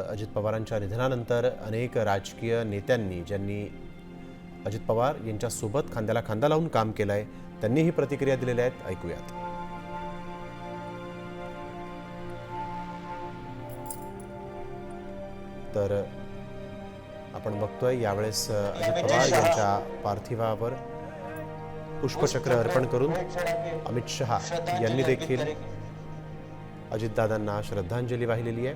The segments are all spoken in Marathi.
अजित पवारांच्या निधनानंतर अनेक राजकीय नेत्यांनी ज्यांनी अजित पवार यांच्यासोबत खांद्याला खांदा लावून काम केलंय त्यांनी ही प्रतिक्रिया दिलेल्या आहेत, ऐकूयात. तर आपण बघतोय यावेळेस अजित पवार यांच्या पार्थिवावर पुष्पचक्र अर्पण करून अमित शहा यांनी देखील अजितदादांना श्रद्धांजली वाहिलेली आहे.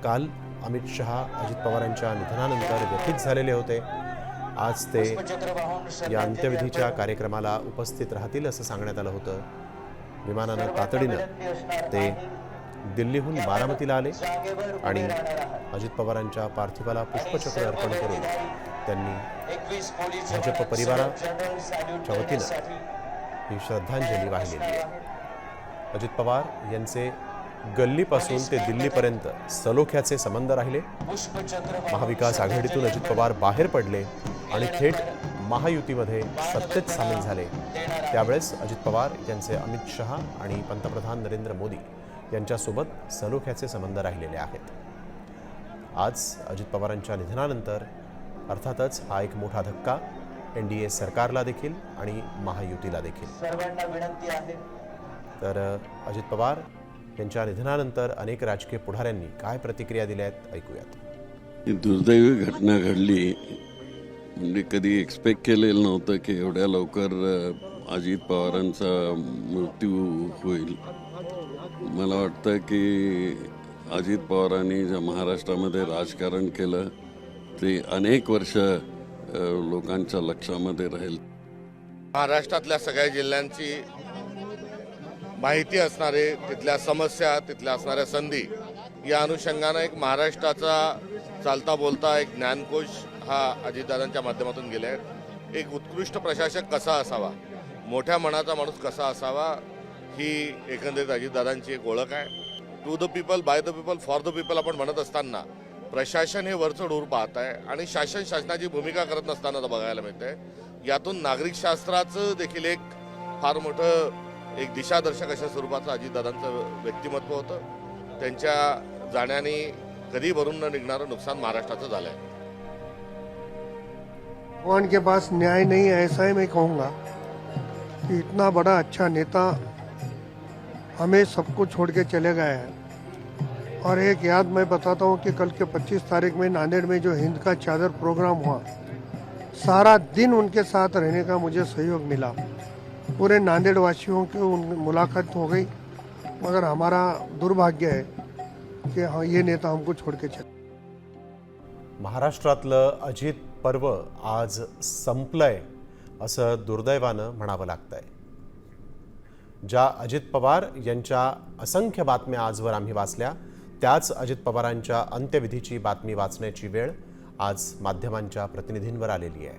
काल अमित शहा अजित पवारांच्या निधनानंतर व्यथित झालेले होते. आज ते या अंत्यविधीच्या कार्यक्रमाला उपस्थित राहतील असं सांगण्यात आलं होतं. विमानानं तातडीनं ते दिल्लीहून बारामतीला आले आणि अजित पवारांच्या पार्थिवाला पुष्पचक्र अर्पण करून त्यांनी भाजप परिवाराच्या वतीनं ही श्रद्धांजली वाहिलेली आहे. अजित पवार यांचे गल्लीपासून ते दिल्लीपर्यंत सलोख्याचे संबंध राहिले. महाविकास आघाडीतून अजित पवार बाहेर पडले आणि थेट महायुतीमध्ये सत्तेत सामील झाले. त्यावेळेस अजित पवार यांचे अमित शहा आणि पंतप्रधान नरेंद्र मोदी यांच्यासोबत सलोख्याचे संबंध राहिलेले आहेत. आज अजित पवारांच्या निधनानंतर अर्थातच हा एक मोठा धक्का NDA सरकारला देखील आणि महायुतीला देखील. सर्वांना विनंती आहे. तर अजित पवार यांच्या निधनानंतर अनेक राजकीय पुढाऱ्यांनी काय प्रतिक्रिया दिल्या आहेत, ऐकूयात. ही दुर्दैवी घटना घडली. म्हणजे कधी एक्सपेक्ट केलेलं नव्हतं की एवढ्या लवकर अजित पवारांचा मृत्यू होईल. मला वाटतं की अजित पवारांनी जे महाराष्ट्रामध्ये राजकारण केलं ते अनेक वर्ष लोकांच्या लक्षामध्ये राहील. महाराष्ट्रातल्या सगळ्या जिल्ह्यांची माहिती असणारे, तिथल्या समस्या, तिथल्या असणाऱ्या संधी या अनुषंगानं एक महाराष्ट्राचा चालता बोलता एक ज्ञानकोश हा अजितदादांच्या माध्यमातून गेले आहे. एक उत्कृष्ट प्रशासक कसा असावा, मोठ्या मनाचा माणूस कसा असावा, ही एकंदरीत अजितदादांची एक ओळख आहे. To the people, by the people, for the people आपण म्हणत असताना प्रशासन हे वरचढ ऊर पाहत आहे आणि शासनाची भूमिका करत नसताना बघायला मिळते. यातून नागरिक शास्त्राचं देखील एक फार मोठं एक दिशादर्शक अशा स्वरूपाचं अजितदादांचं व्यक्तिमत्व होतं. त्यांच्या जाण्याने कधी भरून न निघणारं नुकसान महाराष्ट्राचं झालं आहे. भगवान के पास न्याय नहीं है, ऐसा ही मैं कहूँगा कि इतना बड़ा अच्छा नेता हमें सबको छोड़ के चले गए हैं. और एक याद मैं बताता हूँ कि कल के 25 तारीख में नांदेड़ में जो हिंद का चादर प्रोग्राम हुआ, सारा दिन उनके साथ रहने का मुझे सहयोग मिला. पूरे नांदेड़ वासियों की मुलाकात हो गई, मगर हमारा दुर्भाग्य है कि हाँ ये नेता हमको छोड़ के चले. महाराष्ट्रातलं अजित पर्व आज संपलंय असं दुर्दैवानं म्हणावं लागतंय. ज्या अजित पवार यांच्या असंख्य बातम्या आजवर आम्ही वाचल्या, त्याच अजित पवारांच्या अंत्यविधीची बातमी वाचण्याची वेळ आज माध्यमांच्या प्रतिनिधींवर आलेली आहे.